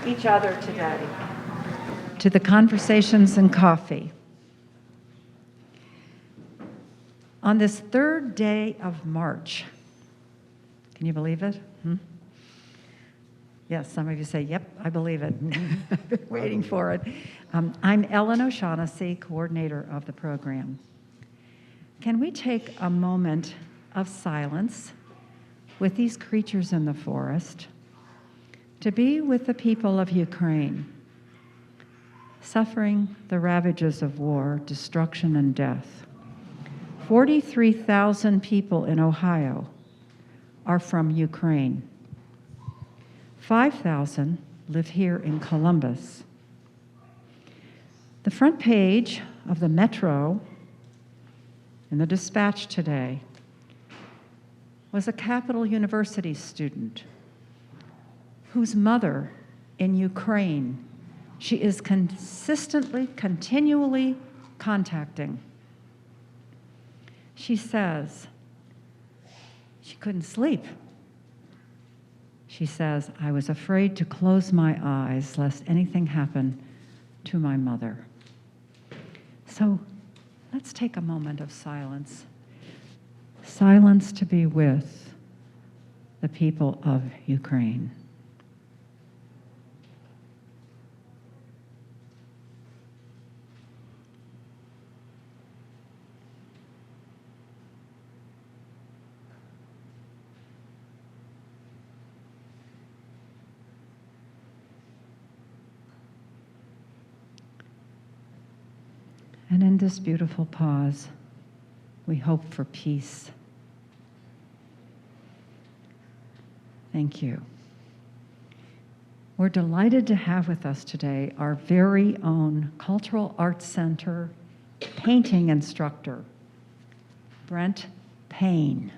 each other today, to the conversations and coffee. On this third day of March, can you believe it? Yes, some of you say, yep, I believe it. I've been waiting for it. I'm Ellen O'Shaughnessy, coordinator of the program. Can we take a moment of silence with these creatures in the forest to be with the people of Ukraine, suffering the ravages of war, destruction, and death? 43,000 people in Ohio are from Ukraine. 5,000 live here in Columbus. The front page of the Metro in the Dispatch today was a Capital University student whose mother in Ukraine she is continually contacting. She says she couldn't sleep. She says, I was afraid to close my eyes lest anything happen to my mother. So let's take a moment of silence. Silence to be with the people of Ukraine. And in this beautiful pause, we hope for peace. Thank you. We're delighted to have with us today our very own Cultural Arts Center painting instructor, Brent Payne.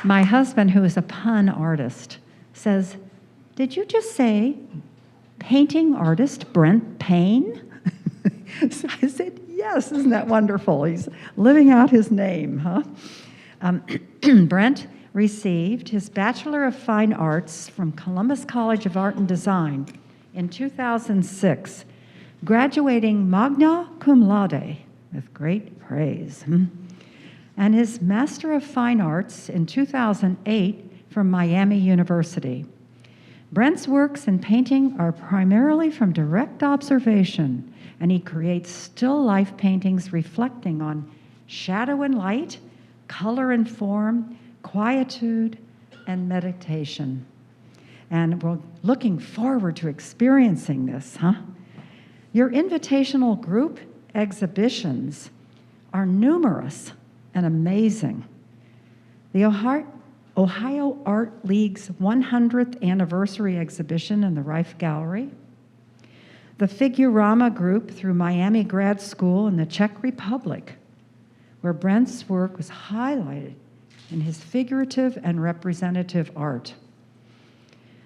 My husband, who is a pun artist, says, did you just say painting artist Brent Payne? So I said, yes, isn't that wonderful? He's living out his name, huh? Brent received his Bachelor of Fine Arts from Columbus College of Art and Design in 2006, graduating magna cum laude with great praise. And his Master of Fine Arts in 2008 from Miami University. Brent's works in painting are primarily from direct observation, and he creates still life paintings reflecting on shadow and light, color and form, quietude, and meditation. And we're looking forward to experiencing this, huh? Your invitational group exhibitions are numerous and amazing. The Ohio Art League's 100th anniversary exhibition in the Rife Gallery, the Figurama group through Miami Grad School in the Czech Republic, where Brent's work was highlighted in his figurative and representative art.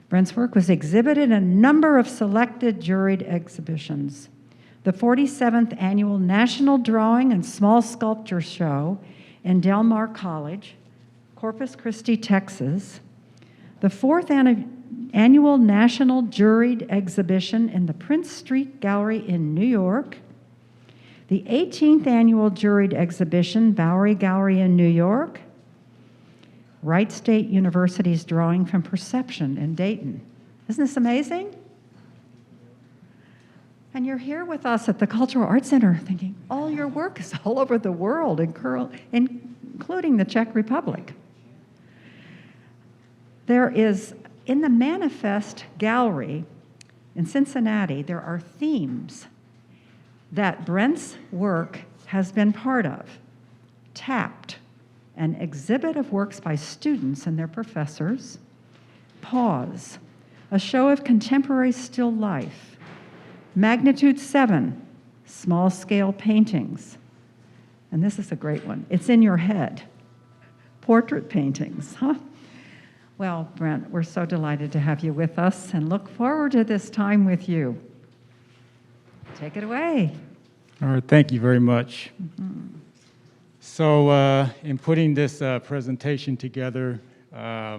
Brent's work was exhibited in a number of selected juried exhibitions. The 47th Annual National Drawing and Small Sculpture Show in Del Mar College, Corpus Christi, Texas, the 4th Annual National Juried Exhibition in the Prince Street Gallery in New York, the 18th Annual Juried Exhibition, Bowery Gallery in New York, Wright State University's Drawing from Perception in Dayton. Isn't this amazing? And you're here with us at the Cultural Arts Center thinking all your work is all over the world, including the Czech Republic. There is, in the Manifest Gallery in Cincinnati, there are themes that Brent's work has been part of. Tapped, an exhibit of works by students and their professors. Pause, a show of contemporary still life. Magnitude 7, small-scale paintings. And this is a great one. It's in your head. Portrait paintings, huh? Well, Brent, we're so delighted to have you with us and look forward to this time with you. Take it away. All right, thank you very much. So in putting this presentation together, I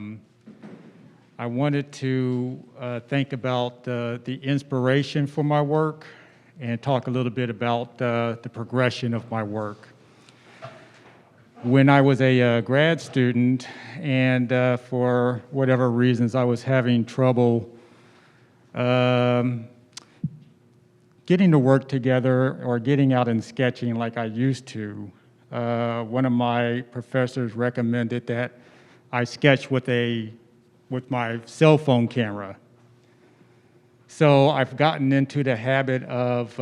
wanted to think about the inspiration for my work and talk a little bit about the progression of my work. When I was a grad student and for whatever reasons I was having trouble getting to work together or getting out and sketching like I used to, one of my professors recommended that I sketch with my cell phone camera. So I've gotten into the habit of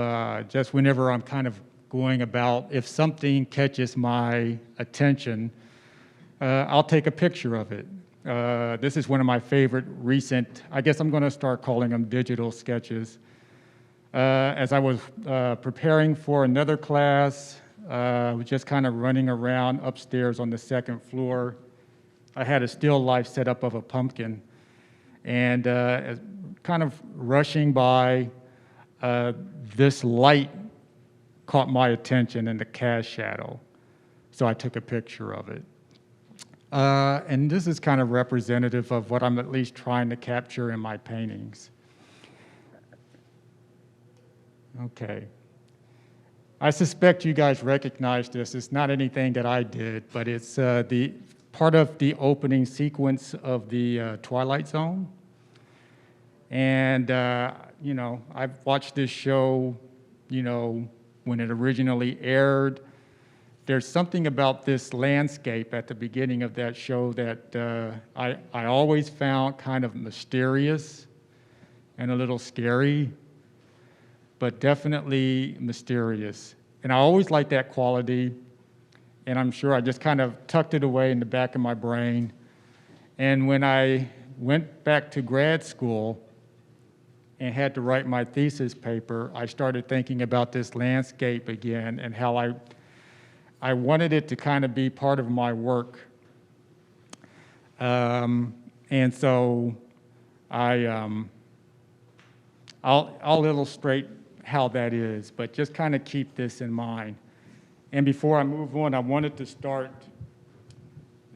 just whenever I'm kind of going about, if something catches my attention, I'll take a picture of it. This is one of my favorite recent, I guess I'm going to start calling them digital sketches. As I was preparing for another class, I was just kind of running around upstairs on the second floor. I had a still life set up of a pumpkin, and kind of rushing by, this light caught my attention in the cast shadow, so I took a picture of it. And this is kind of representative of what I'm at least trying to capture in my paintings. Okay. I suspect you guys recognize this. It's not anything that I did, but it's the part of the opening sequence of the Twilight Zone. And, you know, I've watched this show, you know, when it originally aired. There's something about this landscape at the beginning of that show that I always found kind of mysterious and a little scary, but definitely mysterious. And I always liked that quality, and I'm sure I just kind of tucked it away in the back of my brain. And when I went back to grad school and had to write my thesis paper, I started thinking about this landscape again and how I wanted it to kind of be part of my work. And so I'll illustrate how that is, but just kind of keep this in mind. And before I move on, I wanted to start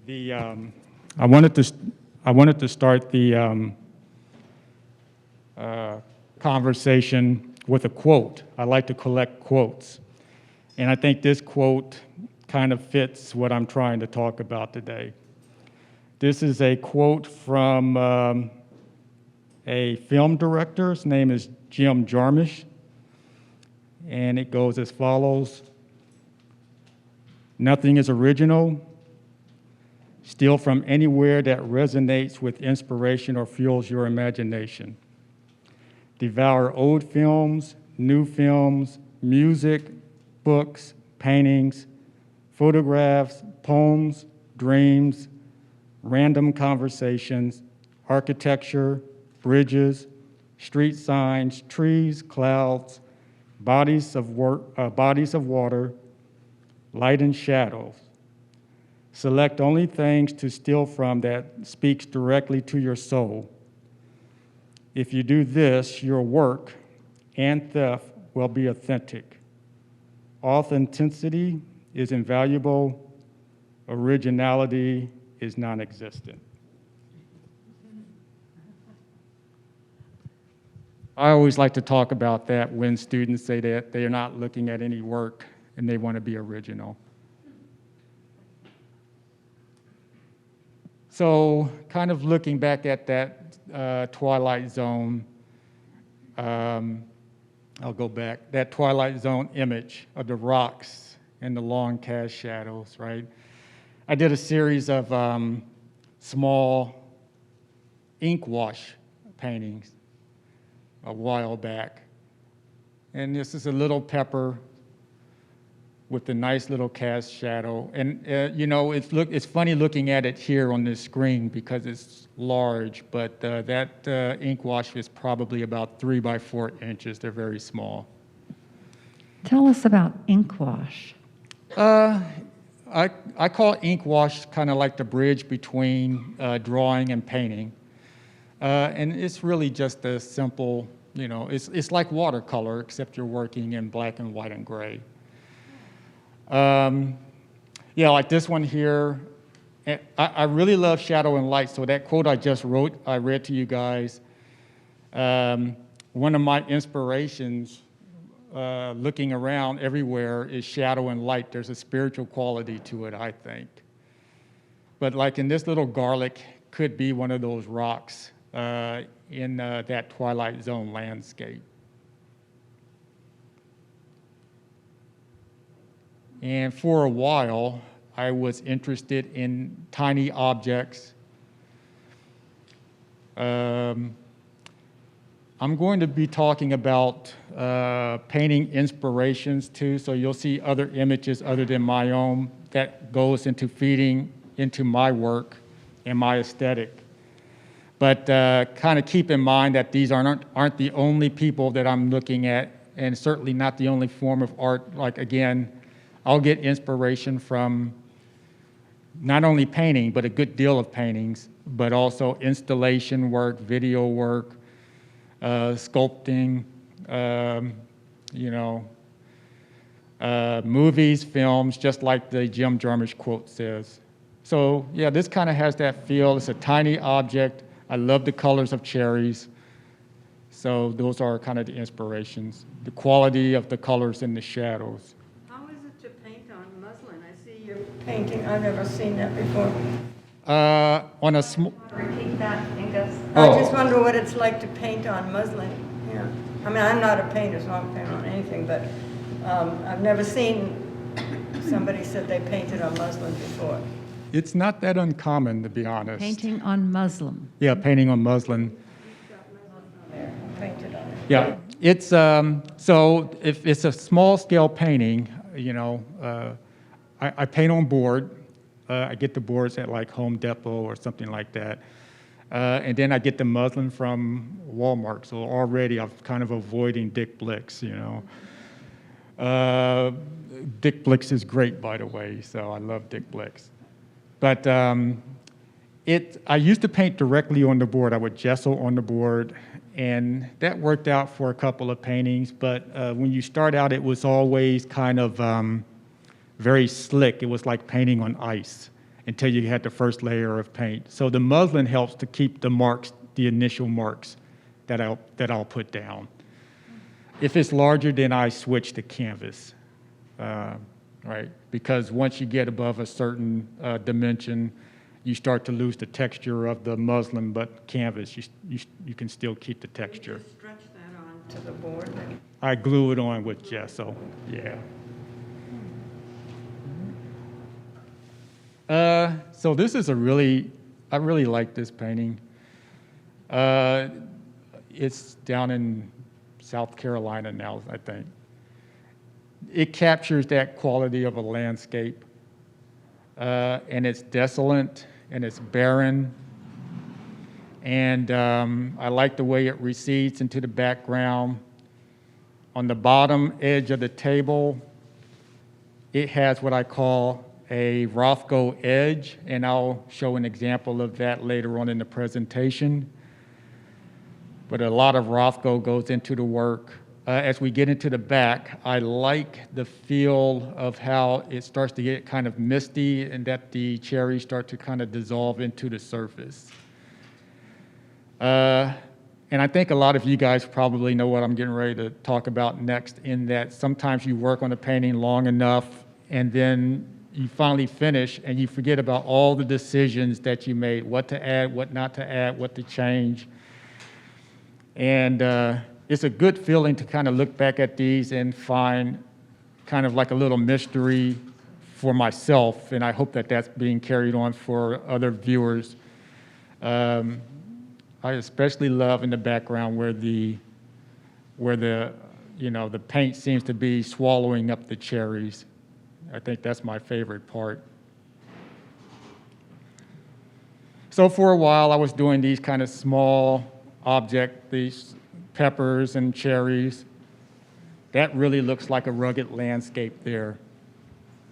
the conversation with a quote. I like to collect quotes. And I think this quote kind of fits what I'm trying to talk about today. This is a quote from a film director. His name is Jim Jarmusch. And it goes as follows: "Nothing is original. Steal from anywhere that resonates with inspiration or fuels your imagination. Devour old films, new films, music, books, paintings, photographs, poems, dreams, random conversations, architecture, bridges, street signs, trees, clouds, bodies of water, light and shadows. Select only things to steal from that speaks directly to your soul. If you do this, your work and theft will be authentic. Authenticity is invaluable. Originality is non-existent." I always like to talk about that when students say that they are not looking at any work and they want to be original. So kind of looking back at that Twilight Zone, I'll go back, that Twilight Zone image of the rocks and the long cast shadows, right? I did a series of small ink wash paintings a while back. And this is a little pepper with a nice little cast shadow. And you know, it's funny looking at it here on this screen because it's large, but that ink wash is probably about 3 by 4 inches. They're very small. Tell us about ink wash. I call ink wash kind of like the bridge between drawing and painting. And it's really just a simple, you know, it's like watercolor, except you're working in black and white and gray. Yeah, like this one here. And I really love shadow and light. So that quote I just wrote, I read to you guys. One of my inspirations, looking around everywhere, is shadow and light. There's a spiritual quality to it, I think. But like in this little garlic, could be one of those rocks in that Twilight Zone landscape. And for a while, I was interested in tiny objects. I'm going to be talking about painting inspirations too, so you'll see other images other than my own that goes into feeding into my work and my aesthetic. But kind of keep in mind that these aren't the only people that I'm looking at, and certainly not the only form of art. Like again, I'll get inspiration from not only painting, but a good deal of paintings, but also installation work, video work, sculpting, movies, films, just like the Jim Jarmusch quote says. So yeah, this kind of has that feel. It's a tiny object. I love the colors of cherries. So those are kind of the inspirations, the quality of the colors and the shadows. How is it to paint on muslin? I see you're painting, I've never seen that before. On a small. Repeat that, Angus. I just wonder what it's like to paint on muslin, yeah. I mean, I'm not a painter, so I don't paint on anything, but I've never seen somebody said they painted on muslin before. It's not that uncommon, to be honest. Painting on muslin. Yeah, painting on muslin. There, painted on it. Yeah, it's so if it's a small scale painting, I paint on board. I get the boards at like Home Depot or something like that, and then I get the muslin from Walmart. So already I'm kind of avoiding Dick Blick's. Dick Blick's is great, by the way. So I love Dick Blick's. But I used to paint directly on the board. I would gesso on the board, and that worked out for a couple of paintings. But when you start out, it was always kind of very slick. It was like painting on ice until you had the first layer of paint. So the muslin helps to keep the marks, the initial marks that I'll put down. If it's larger, then I switch to canvas. Right? Because once you get above a certain dimension, you start to lose the texture of the muslin, but canvas, you can still keep the texture. You just stretch that onto the board then? I glue it on with gesso, yeah. So this is I really like this painting. It's down in South Carolina now, I think. It captures that quality of a landscape, and it's desolate and it's barren, and I like the way it recedes into the background. On the bottom edge of the table, it has what I call a Rothko edge, and I'll show an example of that later on in the presentation. But a lot of Rothko goes into the work. As we get into the back, I like the feel of how it starts to get kind of misty and that the cherries start to kind of dissolve into the surface. And I think a lot of you guys probably know what I'm getting ready to talk about next, in that sometimes you work on a painting long enough and then you finally finish and you forget about all the decisions that you made, what to add, what not to add, what to change. And it's a good feeling to kind of look back at these and find kind of like a little mystery for myself, and I hope that that's being carried on for other viewers. I especially love in the background where the paint seems to be swallowing up the cherries. I think that's my favorite part. So for a while, I was doing these kind of small objects, these peppers and cherries. That really looks like a rugged landscape there.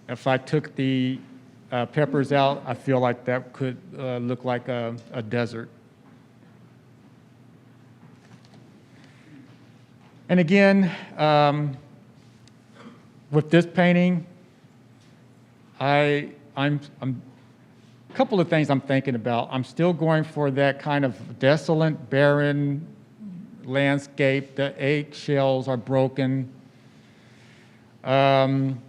If I took the peppers out, I feel like that could look like a desert. And again, with this painting, I'm a couple of things I'm thinking about. I'm still going for that kind of desolate, barren landscape. The eggshells are broken. And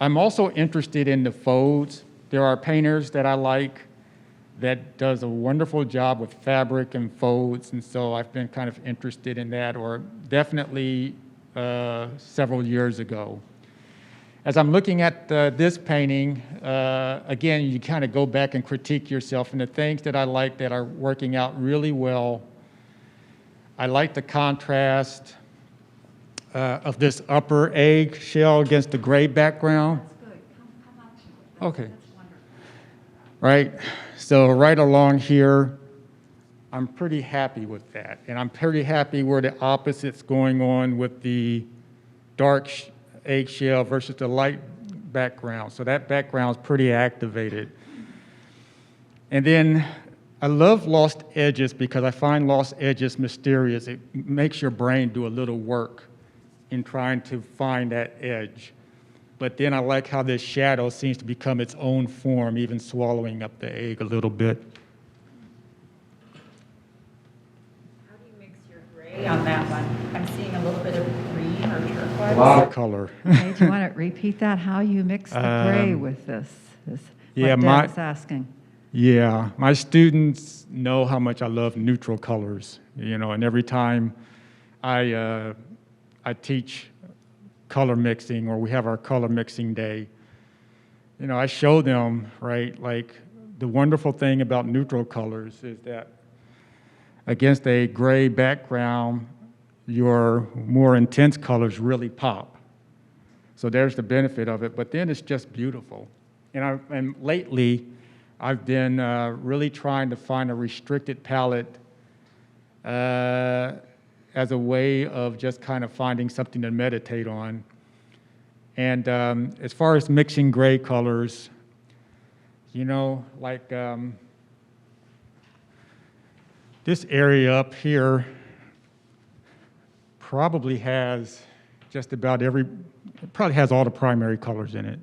I'm also interested in the folds. There are painters that I like that does a wonderful job with fabric and folds, and so I've been kind of interested in that, or definitely several years ago. As I'm looking at this painting, again, you kind of go back and critique yourself, and the things that I like that are working out really well, I like the contrast of this upper egg shell against the gray background. That's good. Come on to it. Okay. That's wonderful. Right? So right along here, I'm pretty happy with that. And I'm pretty happy where the opposite's going on with the dark eggshell versus the light background. So that background's pretty activated. And then I love lost edges because I find lost edges mysterious. It makes your brain do a little work in trying to find that edge. But then I like how this shadow seems to become its own form, even swallowing up the egg a little bit. How do you mix your gray on that one? I'm seeing a little bit of green or turquoise. A lot of color. Okay, do you want to repeat that, how you mix the gray with this? Is yeah, what my- Deb is asking. Yeah, my students know how much I love neutral colors, and every time I teach color mixing, or we have our color mixing day, I show them, right, like the wonderful thing about neutral colors is that against a gray background, your more intense colors really pop. So there's the benefit of it, but then it's just beautiful. And lately, I've been really trying to find a restricted palette as a way of just kind of finding something to meditate on. And as far as mixing gray colors, like this area up here probably has just about probably has all the primary colors in it.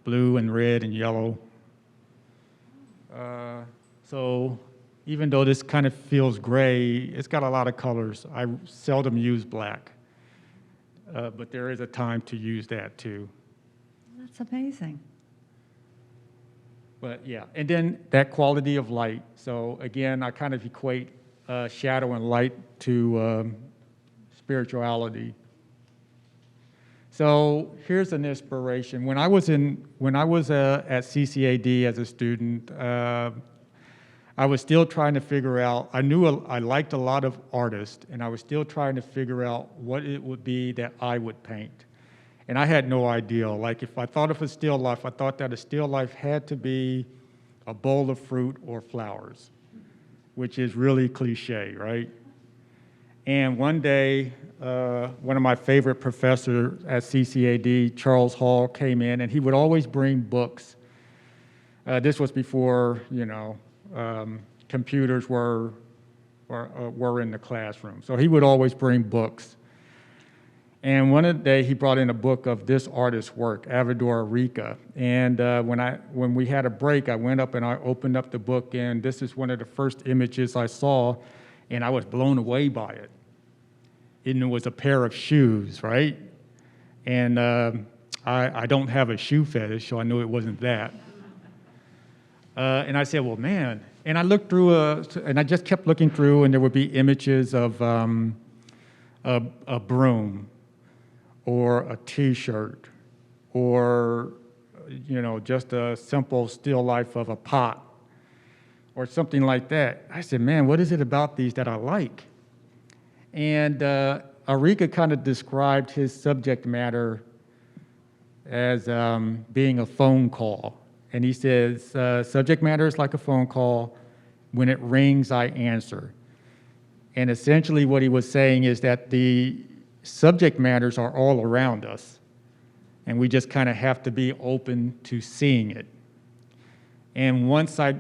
Blue and red and yellow. So even though this kind of feels gray, it's got a lot of colors. I seldom use black, but there is a time to use that too. That's amazing. But yeah, and then that quality of light. So again, I kind of equate shadow and light to spirituality. So here's an inspiration. When I was at CCAD as a student, I was still trying to figure out, I knew I liked a lot of artists, and I was still trying to figure out what it would be that I would paint. And I had no idea. Like if I thought of a still life, I thought that a still life had to be a bowl of fruit or flowers, which is really cliche, right? And one day, one of my favorite professors at CCAD, Charles Hall, came in, and he would always bring books. This was before, computers were in the classroom. So he would always bring books. And one day he brought in a book of this artist's work, Avedor Rica. And when we had a break, I went up and I opened up the book, and this is one of the first images I saw, and I was blown away by it. And it was a pair of shoes, right? And I don't have a shoe fetish, so I knew it wasn't that. And I said, well, man. And I looked through, and I just kept looking through, and there would be images of a broom, or a T-shirt, or just a simple still life of a pot, or something like that. I said, man, what is it about these that I like? And Arica kind of described his subject matter as being a phone call. And he says, subject matter is like a phone call. When it rings, I answer. And essentially what he was saying is that the subject matters are all around us, and we just kind of have to be open to seeing it. And once I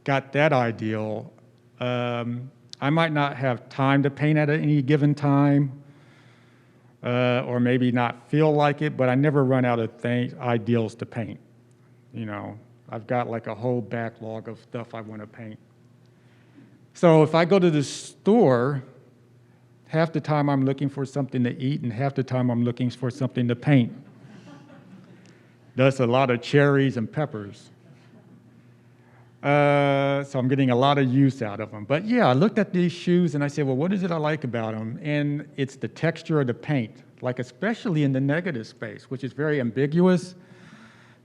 got that ideal, I might not have time to paint at any given time, or maybe not feel like it, but I never run out of ideals to paint. You know, I've got like a whole backlog of stuff I want to paint. So if I go to the store, half the time I'm looking for something to eat, and half the time I'm looking for something to paint. That's a lot of cherries and peppers. So I'm getting a lot of use out of them. But yeah, I looked at these shoes and I said, well, what is it I like about them? And it's the texture of the paint, like especially in the negative space, which is very ambiguous.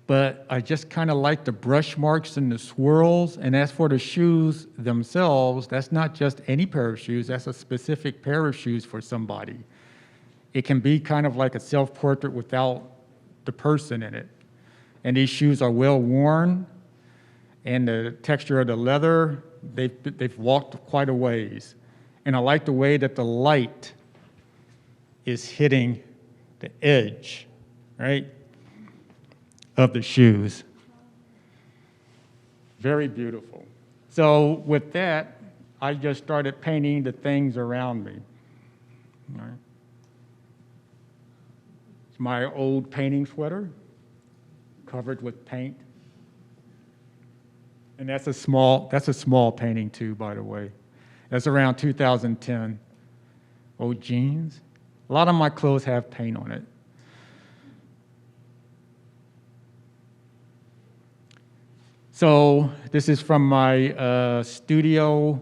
But I just kind of like the brush marks and the swirls. And as for the shoes themselves, that's not just any pair of shoes, that's a specific pair of shoes for somebody. It can be kind of like a self-portrait without the person in it. And these shoes are well worn, and the texture of the leather, they've walked quite a ways. And I like the way that the light is hitting the edge, right, of the shoes. Very beautiful. So with that, I just started painting the things around me. All right. It's my old painting sweater, covered with paint. And that's a small painting too, by the way. That's around 2010. Old jeans. A lot of my clothes have paint on it. So this is from my studio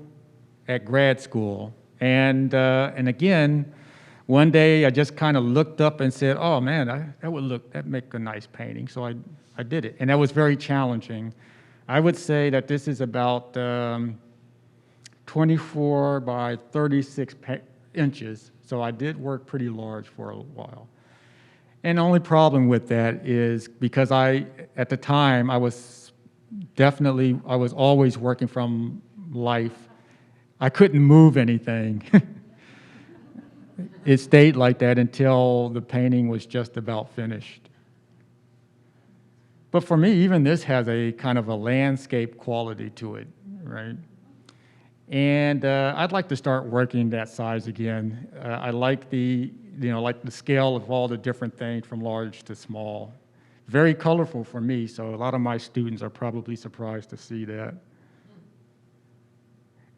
at grad school. And again, one day I just kind of looked up and said, oh man, that'd make a nice painting. So I did it. And that was very challenging. I would say that this is about 24 by 36 inches. So I did work pretty large for a while. And the only problem with that is because at the time, I was always working from life. I couldn't move anything. It stayed like that until the painting was just about finished. But for me, even this has a kind of a landscape quality to it, right? And I'd like to start working that size again. I like the scale of all the different things from large to small. Very colorful for me, so a lot of my students are probably surprised to see that.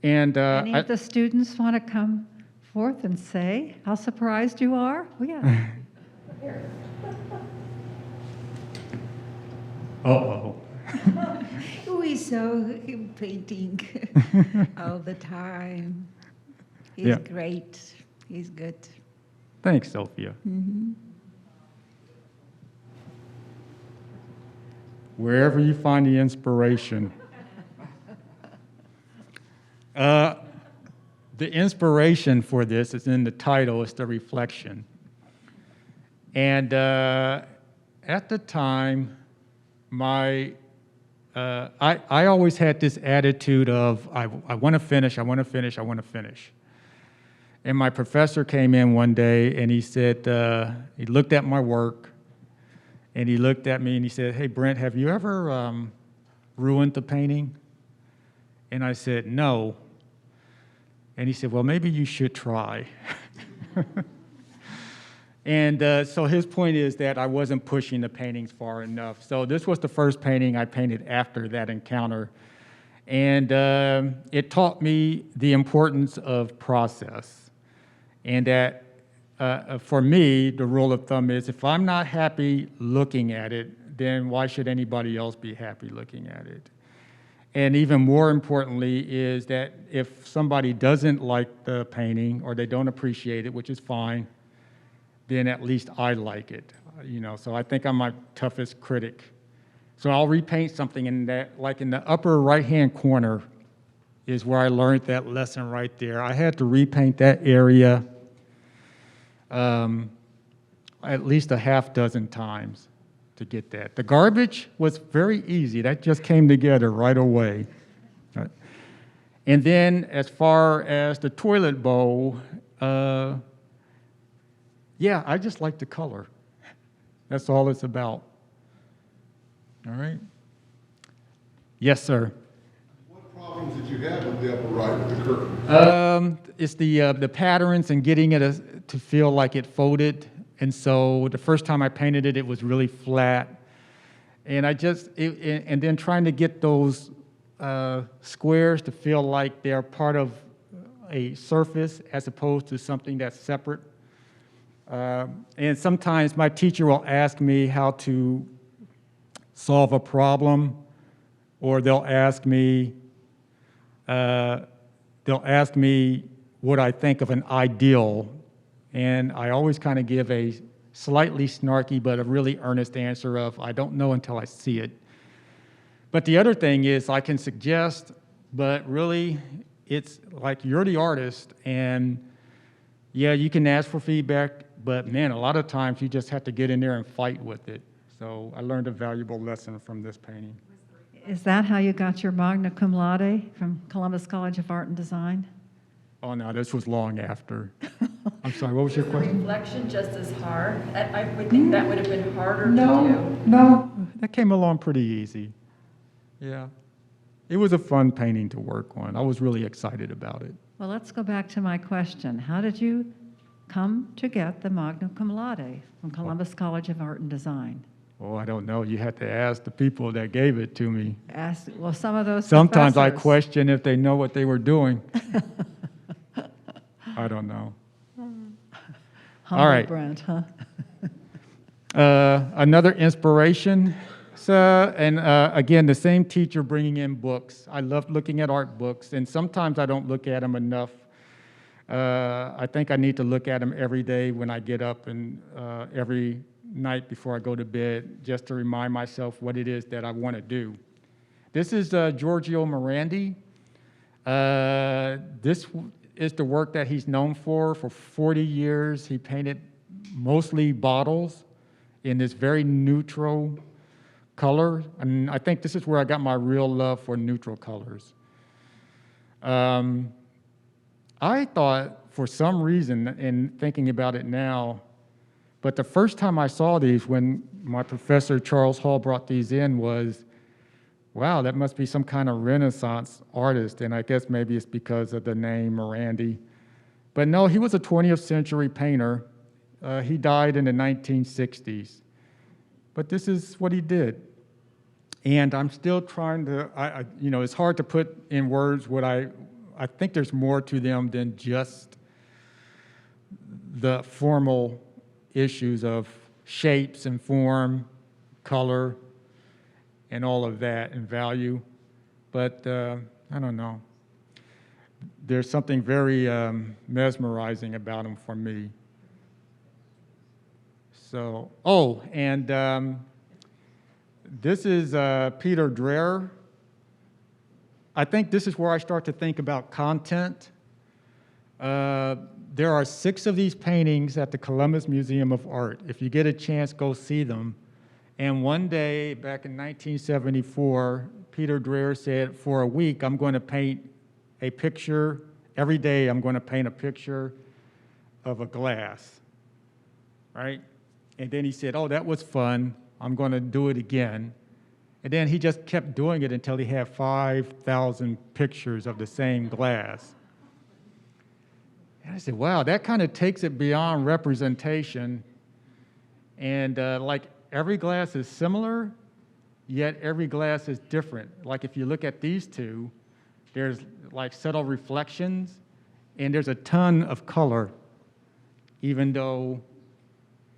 And Any of the students want to come forth and say how surprised you are? Oh, yeah. Uh-oh. We saw him painting all the time. He's Yeah. great. He's good. Thanks, Sophia. Wherever you find the inspiration. The inspiration for this is in the title, it's the reflection. And at the time, I always had this attitude of, I want to finish, I want to finish, I want to finish. And my professor came in one day and he said, he looked at my work and he looked at me and he said, hey, Brent, have you ever ruined the painting? And I said, no. And he said, well, maybe you should try. And so his point is that I wasn't pushing the paintings far enough. So this was the first painting I painted after that encounter. And it taught me the importance of process. And that for me, the rule of thumb is if I'm not happy looking at it, then why should anybody else be happy looking at it? And even more importantly is that if somebody doesn't like the painting or they don't appreciate it, which is fine, then at least I like it. So I think I'm my toughest critic. So I'll repaint something in that, like in the upper right-hand corner is where I learned that lesson right there. I had to repaint that area at least a half dozen times to get that. The garbage was very easy. That just came together right away. Right. And then as far as the toilet bowl, yeah, I just like the color. That's all it's about. All right? Yes, sir. What problems that you have on the upper right with the curtain? It's the patterns and getting it to feel like it folded. And so the first time I painted it, it was really flat. And and then trying to get those squares to feel like they're part of a surface as opposed to something that's separate. And sometimes my teacher will ask me how to solve a problem, or they'll ask me what I think of an ideal, and I always kind of give a slightly snarky but a really earnest answer of, I don't know until I see it. But the other thing is I can suggest, but really it's like you're the artist, and yeah, you can ask for feedback, but man, a lot of times you just have to get in there and fight with it. So I learned a valuable lesson from this painting. Is that how you got your magna cum laude from Columbus College of Art and Design? Oh no, this was long after. I'm sorry, what was your The question? reflection just as hard? I would think that would have been harder to do. No, that came along pretty easy. Yeah. It was a fun painting to work on. I was really excited about it. Well, let's go back to my question. How did you come to get the magna cum laude from Columbus College of Art and Design? Oh, I don't know. You had to ask the people that gave it to me. Well, some of those Sometimes I professors. question if they know what they were doing. I don't know. Humble All right. Brent, huh? Another inspiration. Again, the same teacher bringing in books. I love looking at art books, and sometimes I don't look at them enough. I think I need to look at them every day when I get up and every night before I go to bed, just to remind myself what it is that I want to do. This is Giorgio Morandi. This is the work that he's known for 40 years. He painted mostly bottles in this very neutral color. And I think this is where I got my real love for neutral colors. I thought, for some reason, in thinking about it now, but the first time I saw these, when my professor Charles Hall brought these in, was, wow, that must be some kind of Renaissance artist. And I guess maybe it's because of the name Morandi. But no, he was a 20th century painter. He died in the 1960s. But this is what he did. And I'm still trying to, it's hard to put in words what I think there's more to them than just the formal issues of shapes and form, color, and all of that, and value. But I don't know. There's something very mesmerizing about them for me. So, this is Peter Dreher. I think this is where I start to think about content. There are 6 of these paintings at the Columbus Museum of Art. If you get a chance, go see them. And one day, back in 1974, Peter Dreher said, for a week, I'm going to paint a picture. Every day, I'm going to paint a picture of a glass, right? And then he said, oh, that was fun. I'm going to do it again. And then he just kept doing it until he had 5,000 pictures of the same glass. And I said, wow, that kind of takes it beyond representation. And like every glass is similar, yet every glass is different. Like if you look at these two, there's like subtle reflections, and there's a ton of color, even though,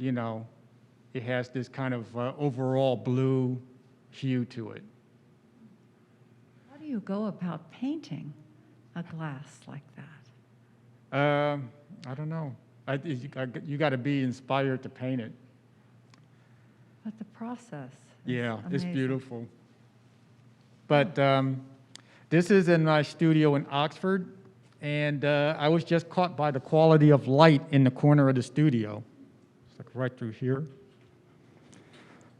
it has this kind of overall blue hue to it. How do you go about painting a glass like that? I don't know. You got to be inspired to paint it. But the process. Yeah, it's amazing. beautiful. But this is in my studio in Oxford, and I was just caught by the quality of light in the corner of the studio. It's like right through here.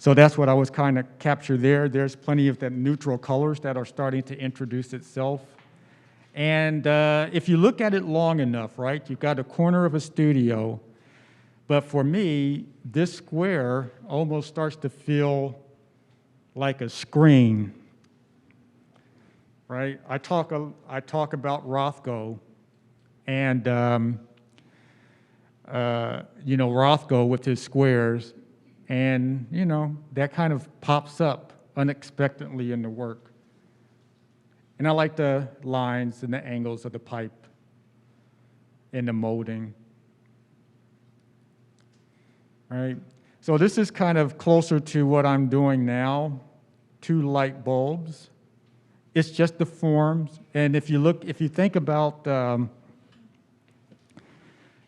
So that's what I was kind of captured there. There's plenty of that neutral colors that are starting to introduce itself. And if you look at it long enough, right, you've got a corner of a studio, but for me, this square almost starts to feel like a screen. right? I talk about Rothko, and Rothko with his squares, and that kind of pops up unexpectedly in the work. And I like the lines and the angles of the pipe and the molding. Right? So this is kind of closer to what I'm doing now, 2 light bulbs. It's just the forms, and if you think about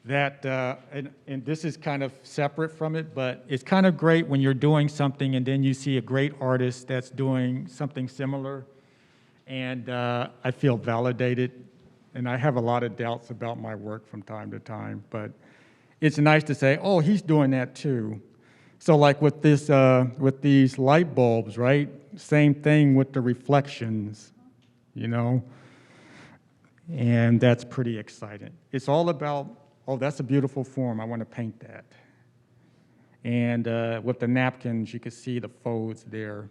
that, and this is kind of separate from it, but it's kind of great when you're doing something and then you see a great artist that's doing something similar, and I feel validated, and I have a lot of doubts about my work from time to time, but it's nice to say, oh, he's doing that too. So like with these light bulbs, right? Same thing with the reflections, and that's pretty exciting. It's all about, oh, that's a beautiful form, I want to paint that. And with the napkins, you could see the folds there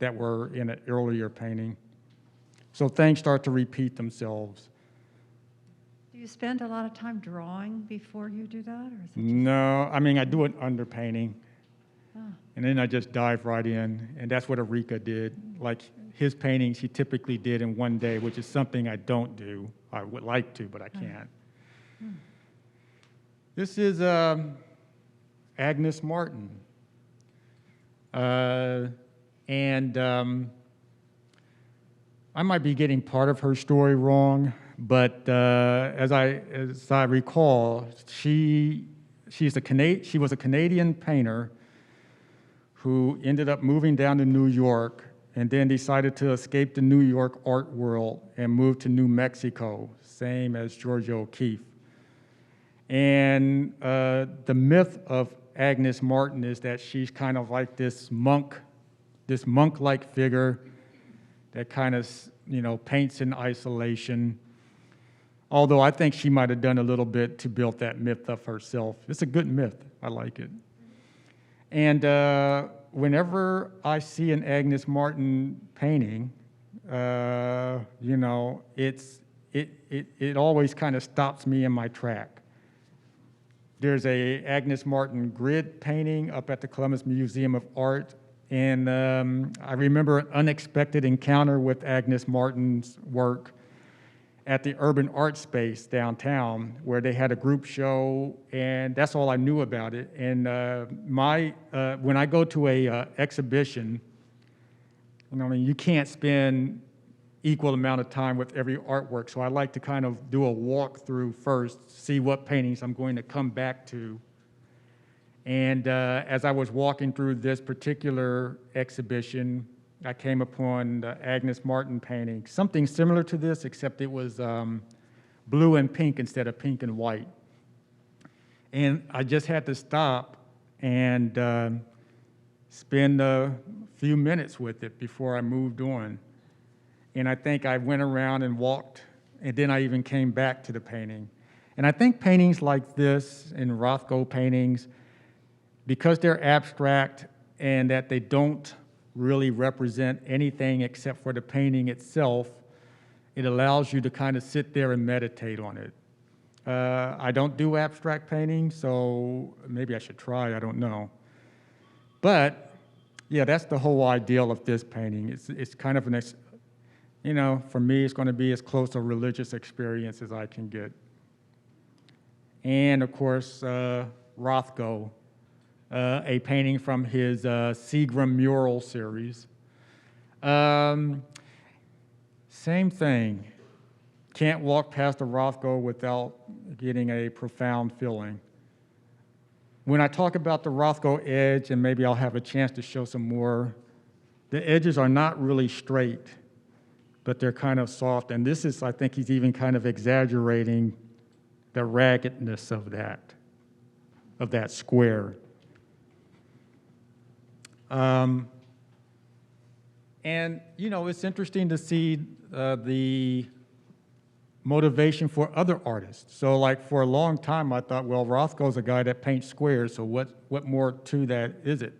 that were in an earlier painting. So things start to repeat themselves. Do you spend a lot of time drawing before you do that, or is it just... No, I mean, I do it underpainting, Ah. and then I just dive right in, and that's what Erika did. Like his paintings, he typically did in one day, which is something I don't do. I would like to, but I can't. This is Agnes Martin, and I might be getting part of her story wrong, but as I recall, she was a Canadian painter who ended up moving down to New York and then decided to escape the New York art world and move to New Mexico, same as Georgia O'Keeffe. And the myth of Agnes Martin is that she's kind of like this monk-like figure that kind of, paints in isolation. Although I think she might have done a little bit to build that myth up herself. It's a good myth. I like it. And whenever I see an Agnes Martin painting, it always kind of stops me in my track. There's a Agnes Martin grid painting up at the Columbus Museum of Art, and I remember an unexpected encounter with Agnes Martin's work at the Urban Art Space downtown, where they had a group show, and that's all I knew about it. And when I go to a exhibition, you can't spend equal amount of time with every artwork, so I like to kind of do a walkthrough first, see what paintings I'm going to come back to. And as I was walking through this particular exhibition, I came upon the Agnes Martin painting, something similar to this, except it was blue and pink instead of pink and white. And I just had to stop and spend a few minutes with it before I moved on. And I think I went around and walked, and then I even came back to the painting. And I think paintings like this, and Rothko paintings, because they're abstract and that they don't really represent anything except for the painting itself, it allows you to kind of sit there and meditate on it. I don't do abstract painting, so maybe I should try, I don't know. But yeah, that's the whole ideal of this painting. It's kind of for me, it's going to be as close to a religious experience as I can get. And of course, Rothko, a painting from his Seagram mural series. Same thing. Can't walk past a Rothko without getting a profound feeling. When I talk about the Rothko edge, and maybe I'll have a chance to show some more, the edges are not really straight, but they're kind of soft. And this is, I think he's even kind of exaggerating the raggedness of that square. And, it's interesting to see the motivation for other artists. So like for a long time, I thought, well, Rothko's a guy that paints squares, so what more to that is it?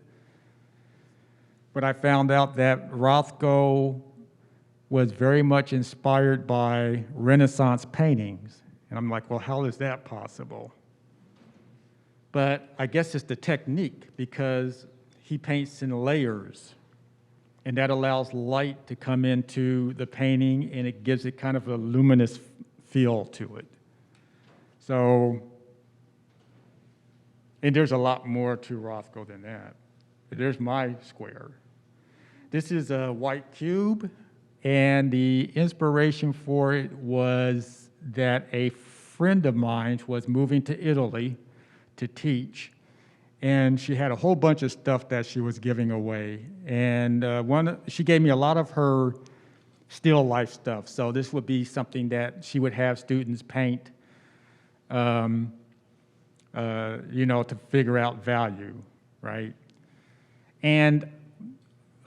But I found out that Rothko was very much inspired by Renaissance paintings. And I'm like, well, how is that possible? But I guess it's the technique, because he paints in layers, and that allows light to come into the painting, and it gives it kind of a luminous feel to it. So, and there's a lot more to Roscoe than that. There's my square. This is a white cube, and the inspiration for it was that a friend of mine was moving to Italy to teach, and she had a whole bunch of stuff that she was giving away. And she gave me a lot of her still life stuff. So this would be something that she would have students paint, to figure out value, right? And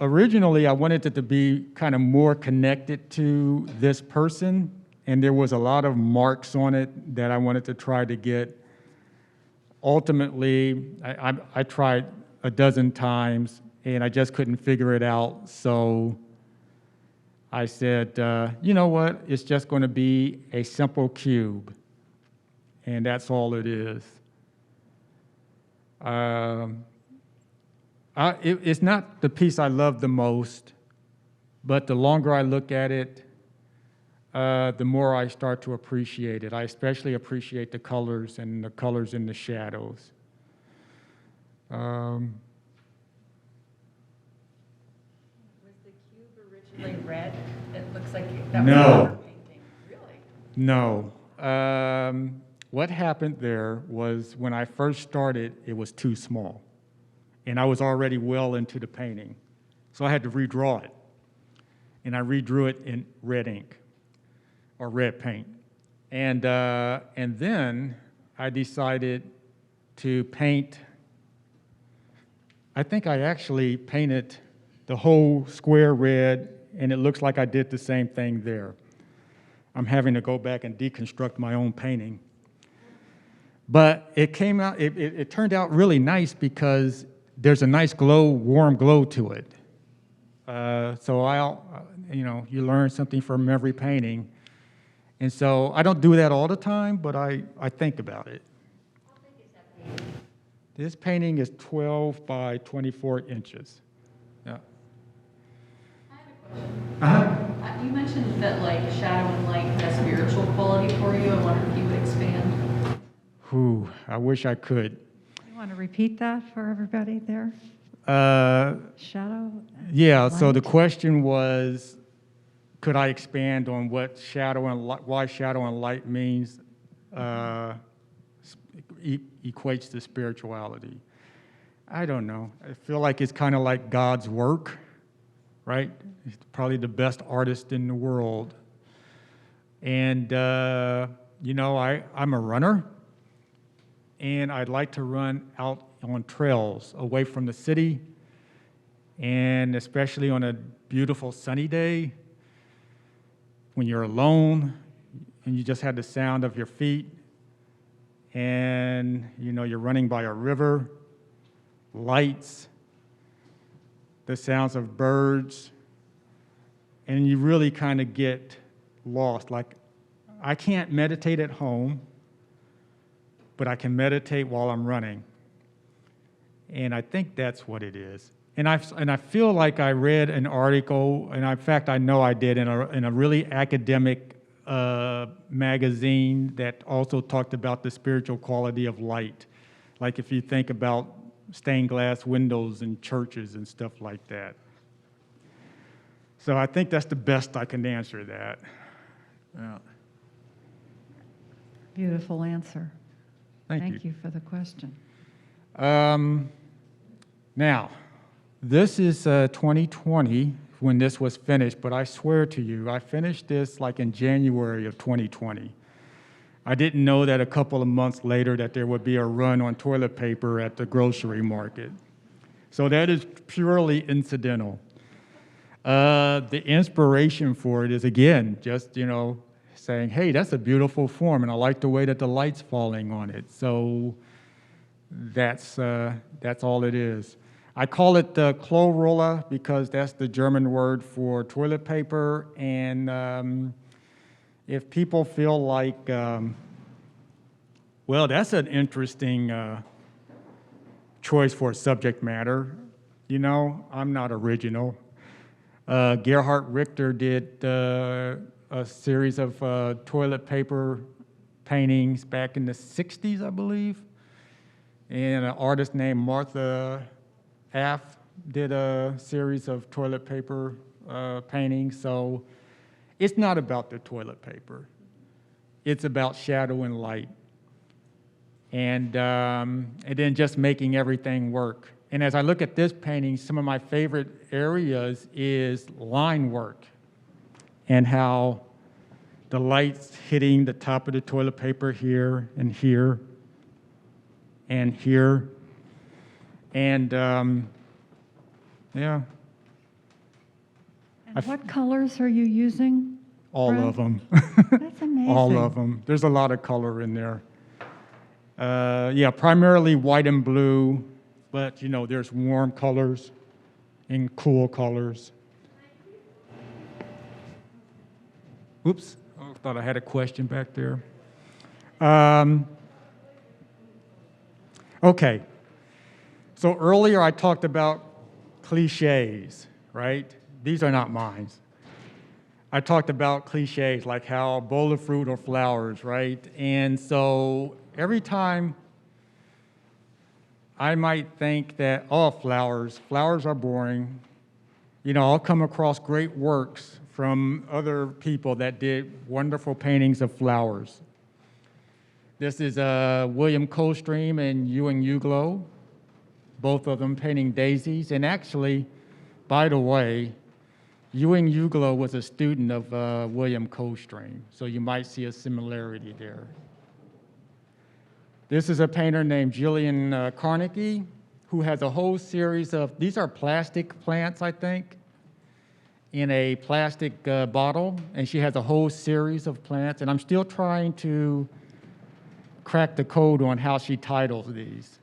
originally, I wanted it to be kind of more connected to this person, and there was a lot of marks on it that I wanted to try to get. Ultimately, I tried a dozen times, and I just couldn't figure it out. So I said, you know what? It's just going to be a simple cube, and that's all it is. It's not the piece I love the most, but the longer I look at it, the more I start to appreciate it. I especially appreciate the colors and the colors in the shadows. Was the cube originally red? It looks like that was No. another painting. Really? No. What happened there was when I first started, it was too small. And I was already well into the painting. So I had to redraw it. And I redrew it in red ink or red paint. And then I decided to paint. I think I actually painted the whole square red, and it looks like I did the same thing there. I'm having to go back and deconstruct my own painting. But it came out, it turned out really nice because there's a nice glow, warm glow to it. So you learn something from every painting. And so I don't do that all the time, but I think about it. How big is that painting? This painting is 12 by 24 inches. Yeah. I have a question. You mentioned that like shadow and light had a spiritual quality for you. I wonder if you would expand. Whew, I wish I could. You want to repeat that for everybody there? Shadow? and Yeah, so the light? question was, could I expand on what shadow and why shadow and light means equates to spirituality? I don't know. I feel like it's kind of like God's work, right? He's probably the best artist in the world. And, I'm a runner, and I'd like to run out on trails away from the city, and especially on a beautiful sunny day when you're alone and you just have the sound of your feet, and you're running by a river, lights, the sounds of birds, and you really kind of get lost. Like, I can't meditate at home, but I can meditate while I'm running. And I think that's what it is. And I feel like I read an article, and in fact I know I did, in a really academic magazine that also talked about the spiritual quality of light. Like if you think about stained glass windows in churches and stuff like that. So I think that's the best I can answer that. Yeah. Beautiful answer. Thank you. for the question. Now, this is 2020 when this was finished, but I swear to you, I finished this like in January of 2020. I didn't know that a couple of months later that there would be a run on toilet paper at the grocery market. So that is purely incidental. The inspiration for it is, again, just, saying, hey, that's a beautiful form, and I like the way that the light's falling on it. So that's all it is. I call it the Chlorroller because that's the German word for toilet paper. And if people feel like, well, that's an interesting choice for a subject matter. You know, I'm not original. Gerhard Richter did a series of toilet paper paintings back in the 60s, I believe. And an artist named Martha Aff did a series of toilet paper paintings. So it's not about the toilet paper. It's about shadow and light. And then just making everything work. And as I look at this painting, some of my favorite areas is line work and how the light's hitting the top of the toilet paper here and here and here. And yeah. And what colors are you using? All Brent? of them. That's amazing. All of them. There's a lot of color in there. Yeah, primarily white and blue, but you know, there's warm colors and cool colors. Oops, I thought I had a question back there. Okay, so earlier I talked about cliches, right? These are not mine. I talked about cliches like how a bowl of fruit or flowers, right? And so every time I might think that, oh, flowers are boring. You know, I'll come across great works from other people that did wonderful paintings of flowers. This is William Coldstream and Ewing Uglow, both of them painting daisies. And actually, by the way, Ewing Uglow was a student of William Coldstream, so you might see a similarity there. This is a painter named Jillian Carnegie, who has a whole series of, these are plastic plants, I think, in a plastic bottle, and she has a whole series of plants, and I'm still trying to crack the code on how she titles these.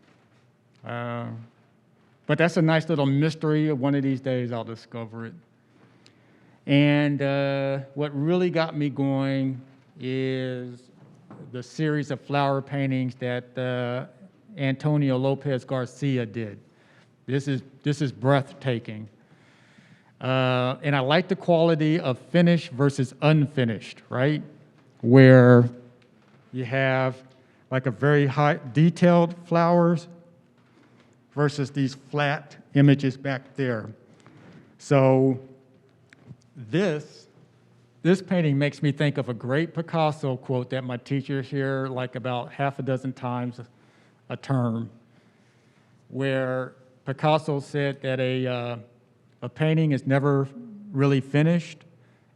But that's a nice little mystery. One of these days I'll discover it. And what really got me going is the series of flower paintings that Antonio Lopez Garcia did. This is breathtaking. And I like the quality of finished versus unfinished, right? Where you have like a very high detailed flowers versus these flat images back there. So this painting makes me think of a great Picasso quote that my teacher hear like about half a dozen times a term, where Picasso said that a painting is never really finished,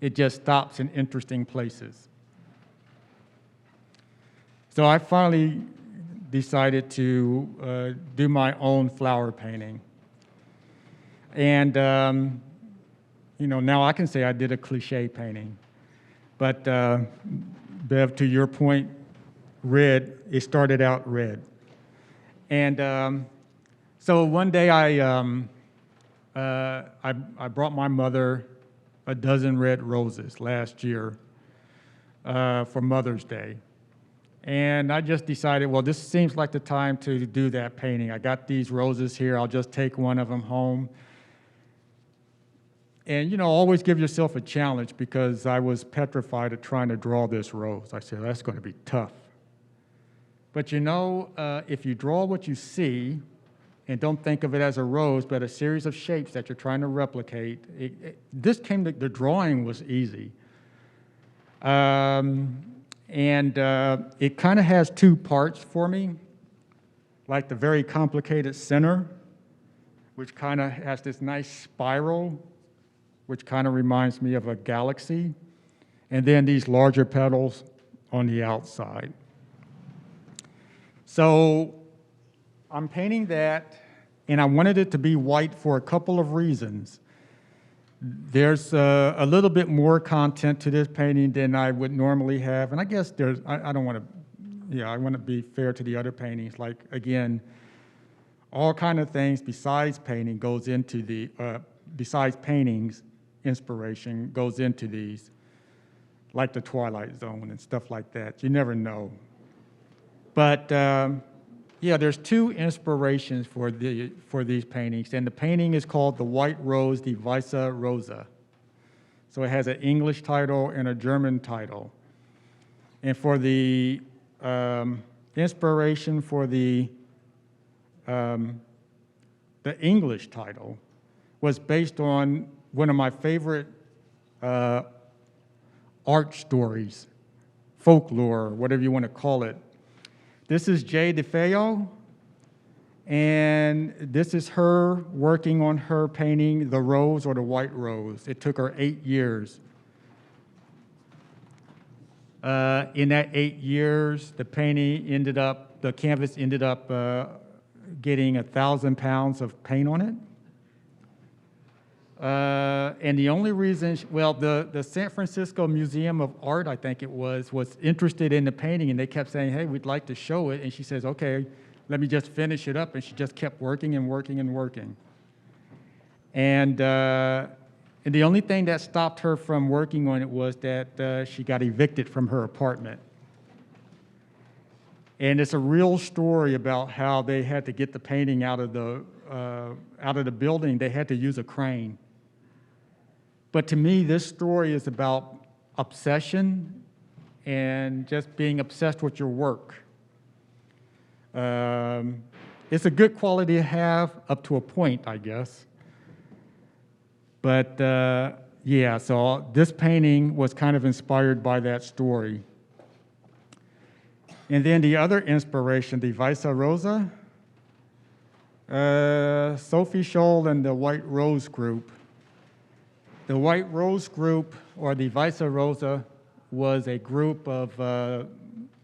it just stops in interesting places. So I finally decided to do my own flower painting. And you know, now I can say I did a cliche painting. But Bev, to your point, red, it started out red. And so one day I brought my mother a dozen red roses last year for Mother's Day. And I just decided, well, this seems like the time to do that painting. I got these roses here, I'll just take one of them home. And, you know, always give yourself a challenge, because I was petrified of trying to draw this rose. I said, that's going to be tough. But, you know, if you draw what you see and don't think of it as a rose, but a series of shapes that you're trying to replicate, the drawing was easy. And it kind of has two parts for me, like the very complicated center, which kind of has this nice spiral, which kind of reminds me of a galaxy, and then these larger petals on the outside. So I'm painting that, and I wanted it to be white for a couple of reasons. There's a little bit more content to this painting than I would normally have, and I guess I don't want to, I want to be fair to the other paintings. Like, again, all kind of things besides painting goes into besides paintings, inspiration goes into these, like the Twilight Zone and stuff like that. You never know. But yeah, there's two inspirations for these paintings, and the painting is called The White Rose, Die Weiße Rose. So it has an English title and a German title. And for the inspiration for the English title was based on one of my favorite art stories, folklore, whatever you want to call it. This is Jay DeFeo, and this is her working on her painting, The Rose or the White Rose. It took her 8 years. In that 8 years, the canvas ended up getting 1,000 pounds of paint on it. And the only reason, the San Francisco Museum of Art, I think it was interested in the painting, and they kept saying, hey, we'd like to show it. And she says, okay, let me just finish it up. And she just kept working and working and working. And the only thing that stopped her from working on it was that she got evicted from her apartment. And it's a real story about how they had to get the painting out of the building. They had to use a crane. But to me, this story is about obsession and just being obsessed with your work. It's a good quality to have up to a point, I guess. But yeah, so this painting was kind of inspired by that story. And then the other inspiration, the Weiße Rose, Sophie Scholl and the White Rose Group. The White Rose Group, or the Weiße Rose, was a group of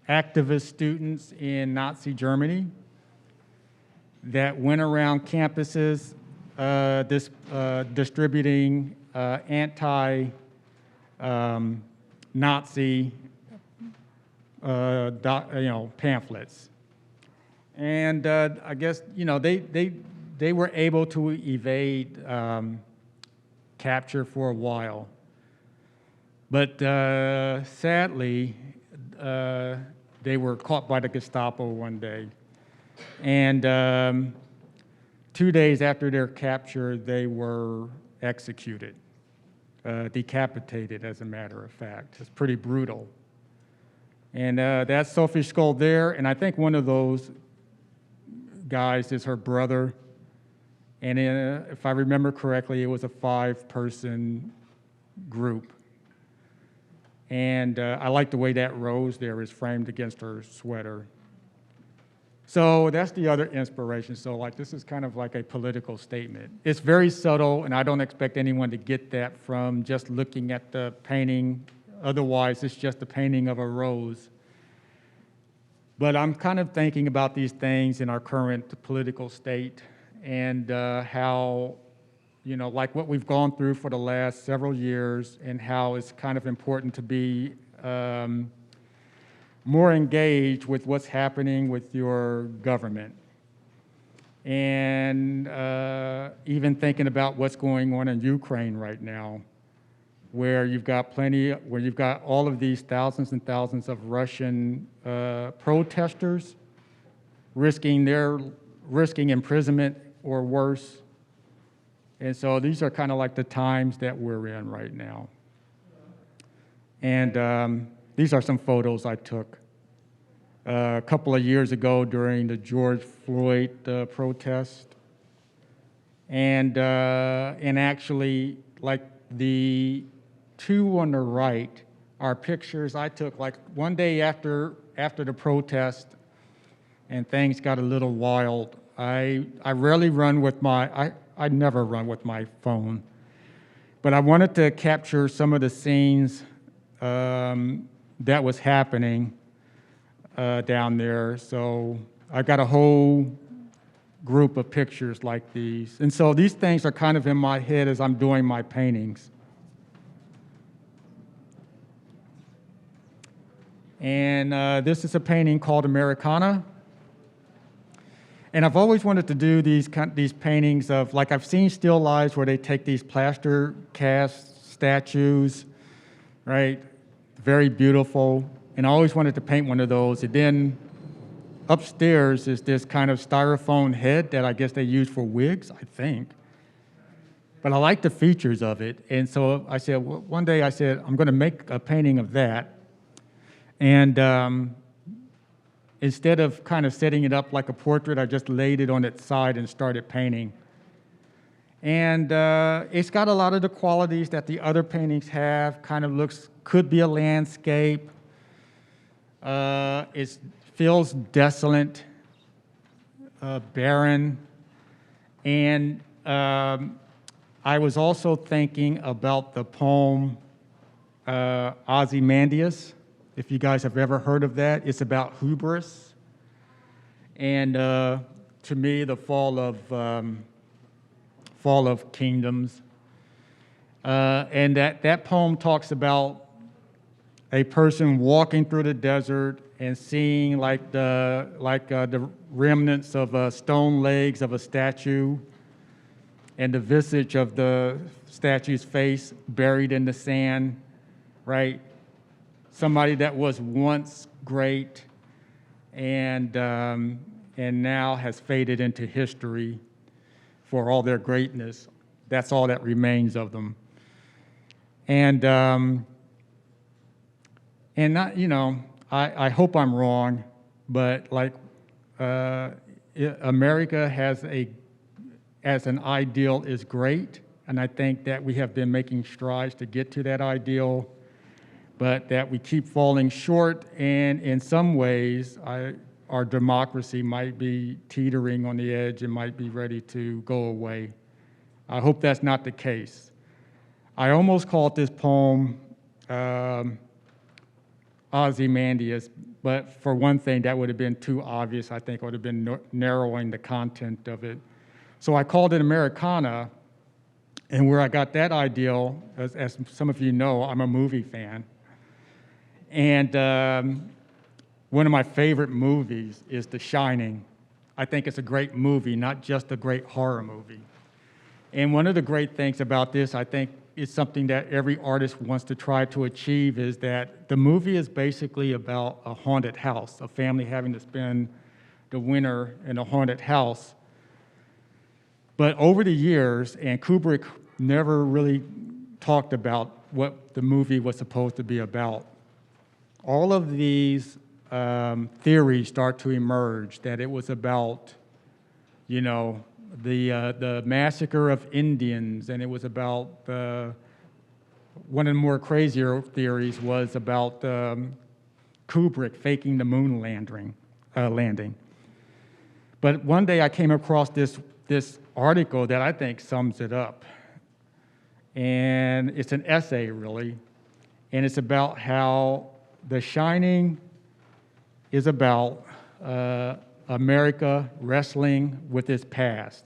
activist students in Nazi Germany that went around campuses distributing anti-Nazi pamphlets. And I guess, they were able to evade capture for a while. But sadly, they were caught by the Gestapo one day. And 2 days after their capture, they were executed, decapitated, as a matter of fact. It's pretty brutal. And that's Sophie Scholl there, and I think one of those guys is her brother. And if I remember correctly, it was a 5-person group. And I like the way that rose there is framed against her sweater. So that's the other inspiration. So this is kind of like a political statement. It's very subtle, and I don't expect anyone to get that from just looking at the painting. Otherwise, it's just a painting of a rose. But I'm kind of thinking about these things in our current political state and how, like what we've gone through for the last several years, and how it's kind of important to be more engaged with what's happening with your government. And even thinking about what's going on in Ukraine right now, where you've got all of these thousands and thousands of Russian protesters risking imprisonment or worse. And so these are kind of like the times that we're in right now. And these are some photos I took a couple of years ago during the George Floyd protest. And actually, like the two on the right are pictures I took like one day after the protest, and things got a little wild. I rarely run with I never run with my phone, but I wanted to capture some of the scenes that was happening down there. So I got a whole group of pictures like these. And so these things are kind of in my head as I'm doing my paintings. And this is a painting called Americana. And I've always wanted to do these paintings of, like I've seen still lives where they take these plaster cast statues, right? Very beautiful. And I always wanted to paint one of those. And then upstairs is this kind of styrofoam head that I guess they use for wigs, I think. But I like the features of it. And so I said, well, one day I said, I'm going to make a painting of that. And instead of kind of setting it up like a portrait, I just laid it on its side and started painting. And it's got a lot of the qualities that the other paintings have, kind of could be a landscape. It feels desolate, barren. And I was also thinking about the poem Ozymandias, if you guys have ever heard of that. It's about hubris. And to me, the fall of kingdoms. And that poem talks about a person walking through the desert and seeing like the remnants of stone legs of a statue and the visage of the statue's face buried in the sand, right? Somebody that was once great and now has faded into history for all their greatness. That's all that remains of them. And not, you know, I hope I'm wrong, but like America as an ideal is great, and I think that we have been making strides to get to that ideal, but that we keep falling short, and in some ways, our democracy might be teetering on the edge and might be ready to go away. I hope that's not the case. I almost called this poem Ozymandias, but for one thing, that would have been too obvious. I think it would have been narrowing the content of it. So I called it Americana, and where I got that ideal, as some of you know, I'm a movie fan. And one of my favorite movies is The Shining. I think it's a great movie, not just a great horror movie. And one of the great things about this, I think, is something that every artist wants to try to achieve, is that the movie is basically about a haunted house, a family having to spend the winter in a haunted house. But over the years, and Kubrick never really talked about what the movie was supposed to be about, all of these theories start to emerge, that it was about, you know, the massacre of Indians, and it was about one of the more crazier theories was about Kubrick faking the moon landing. But one day I came across this article that I think sums it up, and it's an essay really, and it's about how The Shining is about America wrestling with its past,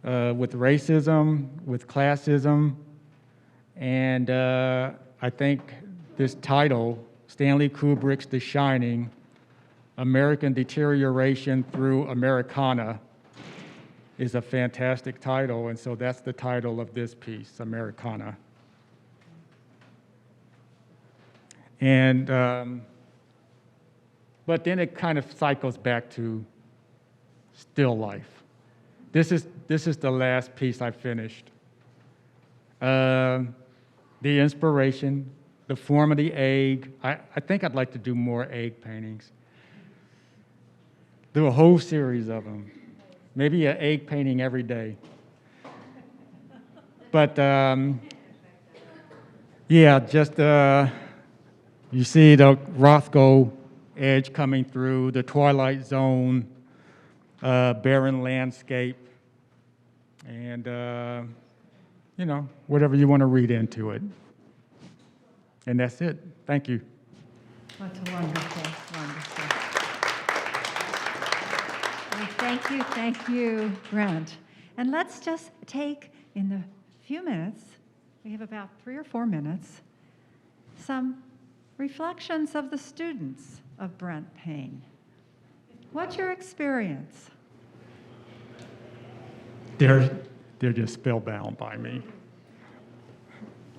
with racism, with classism, and I think this title, Stanley Kubrick's The Shining, American Deterioration Through Americana, is a fantastic title, and so that's the title of this piece, Americana. And but then it kind of cycles back to still life. This is the last piece I finished. The inspiration, the form of the egg. I think I'd like to do more egg paintings. Do a whole series of them. Maybe an egg painting every day. But yeah, just you see the Rothko edge coming through, the twilight zone, barren landscape, and you know, whatever you want to read into it. And that's it. Thank you. That's wonderful, wonderful. Well, thank you, Brent. And let's just take, in the few minutes, we have about 3 or 4 minutes, some reflections of the students of Brent Payne. What's your experience? They're just spellbound by me.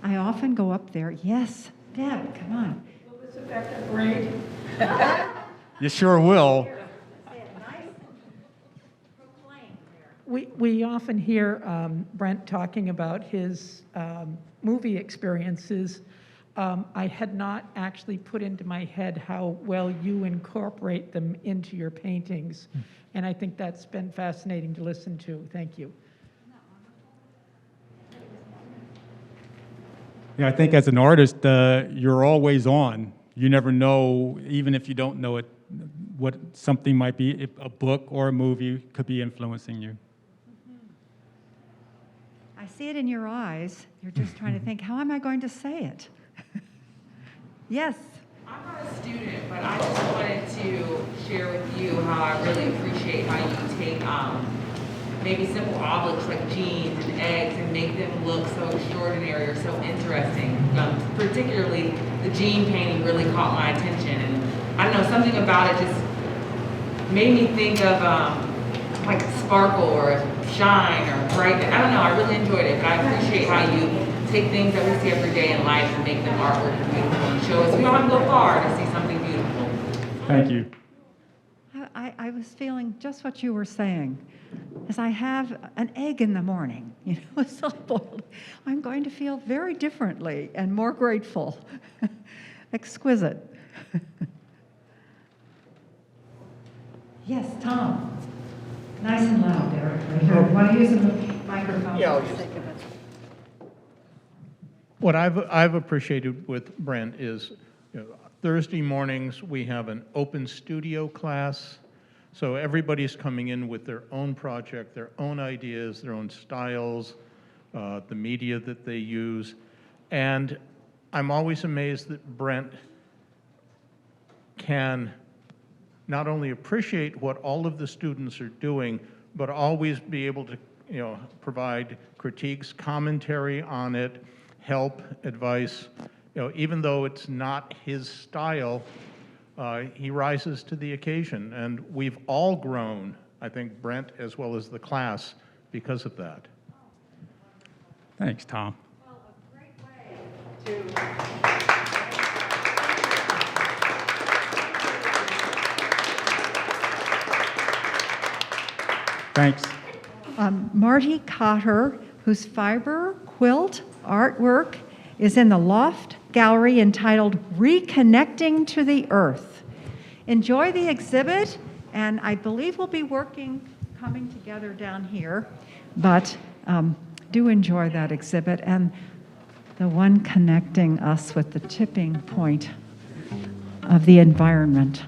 I often go up there. Yes, Deb, come on. Will this affect the grade? You sure will. We often hear Brent talking about his movie experiences. I had not actually put into my head how well you incorporate them into your paintings, and I think that's been fascinating to listen to. Thank you. Yeah, I think as an artist, you're always on. You never know, even if you don't know it, what something might be, a book or a movie could be influencing you. I see it in your eyes. You're just trying to think, how am I going to say it? Yes. I'm not a student, but I just wanted to share with you how I really appreciate how you take maybe simple objects like jeans and eggs and make them look so extraordinary or so interesting. Particularly the jean painting really caught my attention, and I don't know, something about it just made me think of like sparkle or shine or brightness. I don't know, I really enjoyed it, but I appreciate how you take things that we see every day in life and make them artwork and beautiful and show us we don't have to go far to see something beautiful. Thank you. I was feeling just what you were saying. As I have an egg in the morning, soft-boiled, I'm going to feel very differently and more grateful. Exquisite. Yes, Tom. Nice and loud, Derek. Right here. Want to use the microphone? Yeah, I'll for the use sake of it? What I've appreciated with Brent is, Thursday mornings we have an open studio class, so everybody's coming in with their own project, their own ideas, their own styles, the media that they use, and I'm always amazed that Brent can not only appreciate what all of the students are doing, but always be able to, provide critiques, commentary on it, help, advice. Even though it's not his style, he rises to the occasion, and we've all grown, I think, Brent as well as the class, because of that. Thanks, Tom. Well, a great way to... Thanks. Marty Cotter, whose fiber quilt artwork is in the Loft Gallery entitled Reconnecting to the Earth. Enjoy the exhibit, and I believe we'll be coming together down here, but do enjoy that exhibit and the one connecting us with the tipping point of the environment.